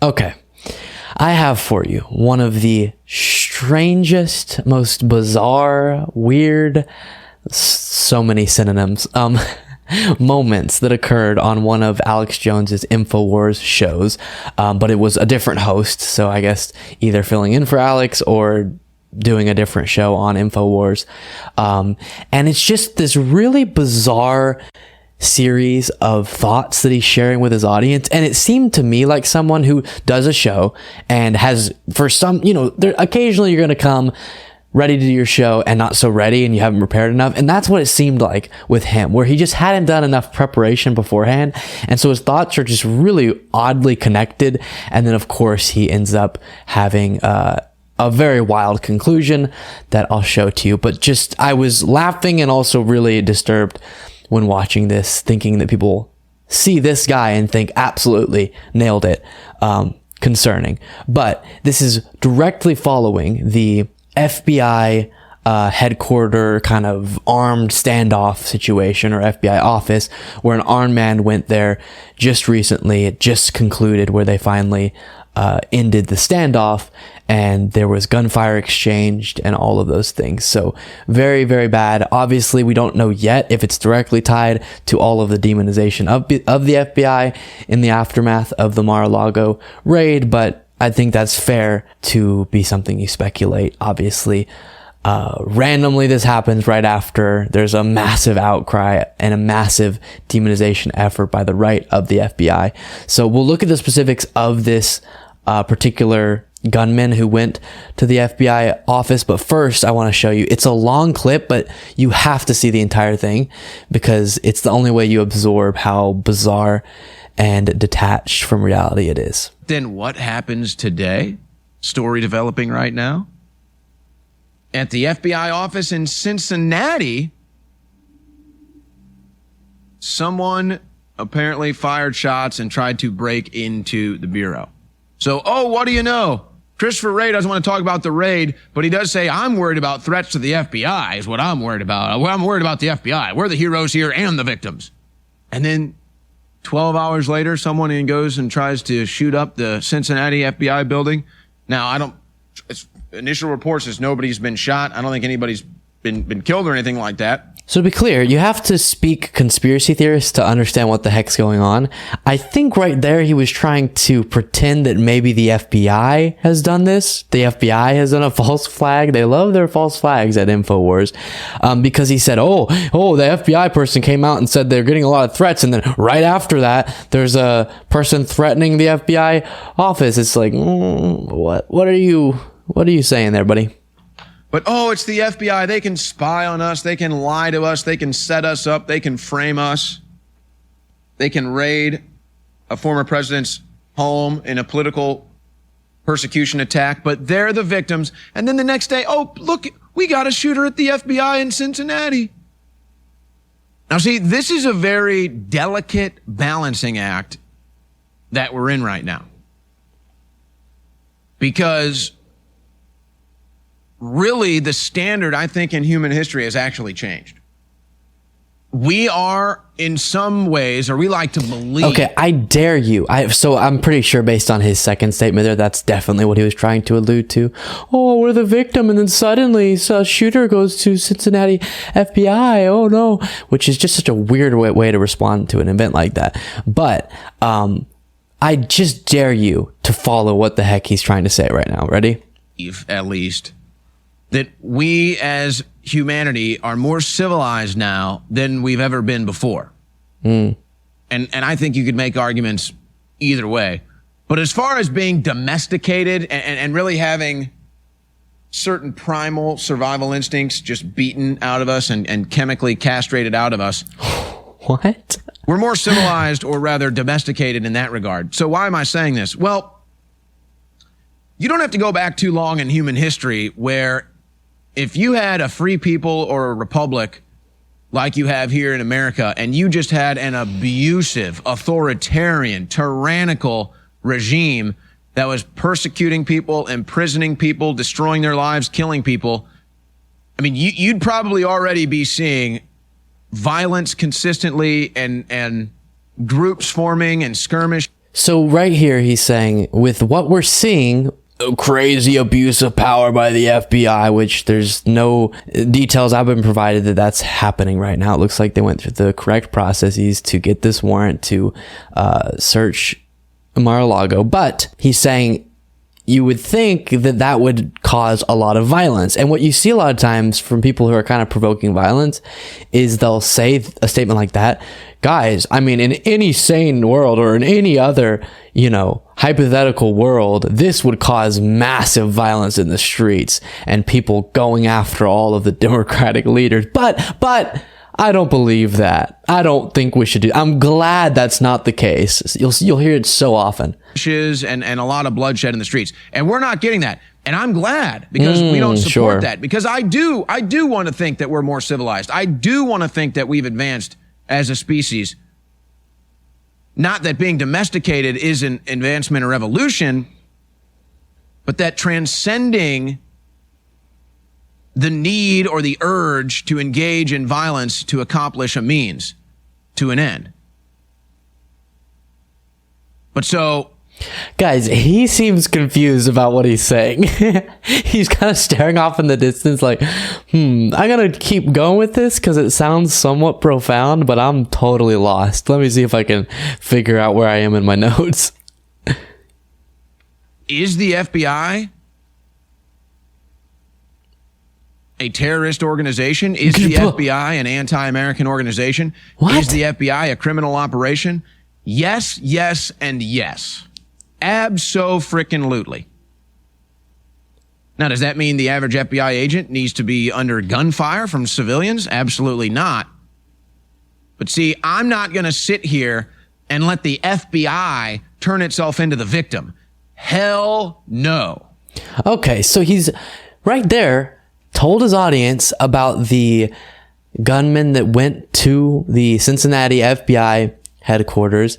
Okay. I have for you one of the strangest, most bizarre, weird, so many synonyms, moments that occurred on one of Alex Jones's InfoWars shows. But it was a different host, so I guess either filling in for Alex or doing a different show on InfoWars. And it's just this really bizarre series of thoughts that he's sharing with his audience, and it seemed to me like someone who does a show and has, for some, occasionally you're going to come ready to do your show and not so ready and you haven't prepared enough, and that's what it seemed like with him, where he just hadn't done enough preparation beforehand, and so his thoughts are just really oddly connected, and then of course he ends up having a very wild conclusion that I'll show to you. But just, I was laughing and also really disturbed when watching this, thinking that people see this guy and think absolutely nailed it, concerning. But this is directly following the FBI headquarter kind of armed standoff situation, or FBI office, where an armed man went there just recently. It just concluded, where they finally ended the standoff, and there was gunfire exchanged and all of those things. So very, very bad. Obviously, we don't know yet if it's directly tied to all of the demonization of the FBI in the aftermath of the Mar-a-Lago raid, but I think that's fair to be something you speculate. Obviously, randomly this happens right after there's a massive outcry and a massive demonization effort by the right of the FBI. So we'll look at the specifics of this particular gunman who went to the FBI office. But first, I want to show you, it's a long clip, but you have to see the entire thing because it's the only way you absorb how bizarre and detached from reality it is. Then what happens today? Story developing right now. At the FBI office in Cincinnati, someone apparently fired shots and tried to break into the bureau. So, what do you know? Christopher Wray doesn't want to talk about the raid, but he does say, I'm worried about threats to the FBI is what I'm worried about. I'm worried about the FBI. We're the heroes here and the victims. And then 12 hours later, someone goes and tries to shoot up the Cincinnati FBI building. Now, initial reports is nobody's been shot. I don't think anybody's been killed or anything like that. So to be clear, you have to speak conspiracy theorists to understand what the heck's going on. I think right there he was trying to pretend that maybe the FBI has done this. The FBI has done a false flag. They love their false flags at InfoWars, because he said, the FBI person came out and said they're getting a lot of threats, and then right after that, there's a person threatening the FBI office. It's like, what are you saying there, buddy? But, it's the FBI. They can spy on us. They can lie to us. They can set us up. They can frame us. They can raid a former president's home in a political persecution attack. But they're the victims. And then the next day, look, we got a shooter at the FBI in Cincinnati. Now, see, this is a very delicate balancing act that we're in right now. Because really, the standard, I think, in human history has actually changed. We are, in some ways, or we like to believe... Okay, I dare you. So I'm pretty sure based on his second statement there, that's definitely what he was trying to allude to. We're the victim, and then suddenly a shooter goes to Cincinnati FBI. Oh, no. Which is just such a weird way to respond to an event like that. But I just dare you to follow what the heck he's trying to say right now. Ready? At least... that we as humanity are more civilized now than we've ever been before. And I think you could make arguments either way. But as far as being domesticated and really having certain primal survival instincts just beaten out of us and chemically castrated out of us. What? We're more civilized, or rather domesticated in that regard. So why am I saying this? Well, you don't have to go back too long in human history where if you had a free people or a republic like you have here in America, and you just had an abusive, authoritarian, tyrannical regime that was persecuting people, imprisoning people, destroying their lives, killing people, I mean, you'd probably already be seeing violence consistently and groups forming and skirmish. So right here, he's saying, with what we're seeing, crazy abuse of power by the FBI, which there's no details I've been provided that that's happening right now. It looks like they went through the correct processes to get this warrant to search Mar-a-Lago. But he's saying you would think that that would cause a lot of violence. And what you see a lot of times from people who are kind of provoking violence is they'll say a statement like that. Guys, I mean, in any sane world or in any other, hypothetical world, this would cause massive violence in the streets and people going after all of the Democratic leaders. But I don't believe that. I don't think we should do. I'm glad that's not the case. You'll hear it so often. And a lot of bloodshed in the streets, and we're not getting that. And I'm glad, because we don't support that. Because I do want to think that we're more civilized. I do want to think that we've advanced as a species. Not that being domesticated is an advancement or evolution, but that transcending the need or the urge to engage in violence to accomplish a means to an end. But so, guys, he seems confused about what he's saying. He's kind of staring off in the distance like, I'm going to keep going with this because it sounds somewhat profound, but I'm totally lost. Let me see if I can figure out where I am in my notes. Is the FBI a terrorist organization? Is the FBI an anti-American organization? What? Is the FBI a criminal operation? Yes, yes, and yes. Abso-frickin-lutely. Now, does that mean the average FBI agent needs to be under gunfire from civilians? Absolutely not. But see, I'm not going to sit here and let the FBI turn itself into the victim. Hell no. Okay, so he's right there, told his audience about the gunman that went to the Cincinnati FBI headquarters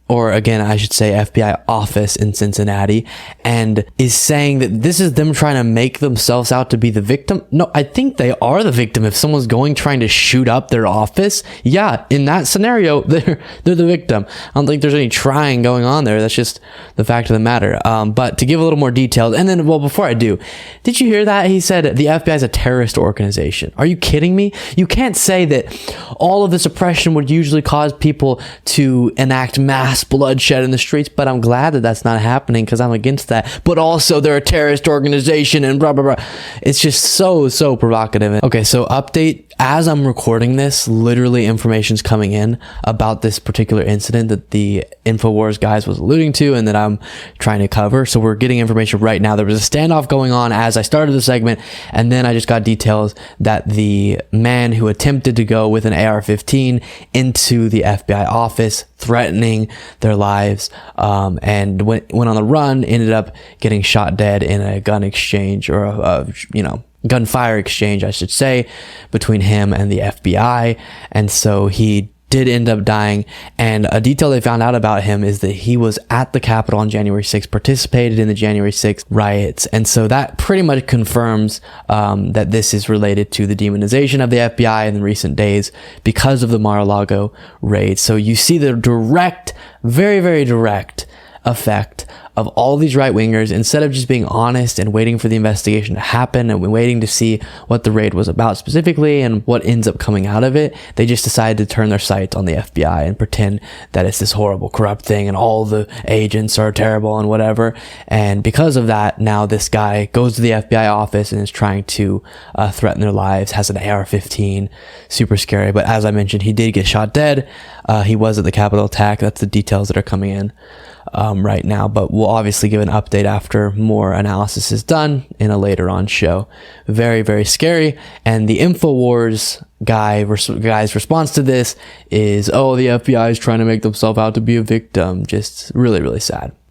or again, I should say FBI office in Cincinnati, and is saying that this is them trying to make themselves out to be the victim. No, I think they are the victim. If someone's trying to shoot up their office, yeah, in that scenario, they're the victim. I don't think there's any trying going on there. That's just the fact of the matter. But to give a little more details, and then, well, before I do, did you hear that? He said the FBI is a terrorist organization. Are you kidding me? You can't say that all of this oppression would usually cause people to enact mass bloodshed in the streets, but I'm glad that that's not happening because I'm against that. But also they're a terrorist organization and blah, blah, blah. It's just so provocative. Okay, so update. As I'm recording this, literally information's coming in about this particular incident that the InfoWars guys was alluding to and that I'm trying to cover. So we're getting information right now. There was a standoff going on as I started the segment, and then I just got details that the man who attempted to go with an AR-15 into the FBI office, threatening their lives, and went on the run, ended up getting shot dead in a gun exchange, or gunfire exchange, I should say, between him and the FBI. And so he did end up dying. And a detail they found out about him is that he was at the Capitol on January 6th, participated in the January 6th riots. And so that pretty much confirms that this is related to the demonization of the FBI in the recent days because of the Mar-a-Lago raid. So you see the direct, very direct effect of all these right-wingers, instead of just being honest and waiting for the investigation to happen and waiting to see what the raid was about specifically and what ends up coming out of it, they just decided to turn their sights on the FBI and pretend that it's this horrible, corrupt thing and all the agents are terrible and whatever. And because of that, now this guy goes to the FBI office and is trying to threaten their lives, has an AR-15, super scary. But as I mentioned, he did get shot dead. He was at the Capitol attack. That's the details that are coming in right now, but we'll obviously give an update after more analysis is done in a later on show. Very scary. And the InfoWars guy's response to this is, oh, the FBI is trying to make themselves out to be a victim. Just really sad.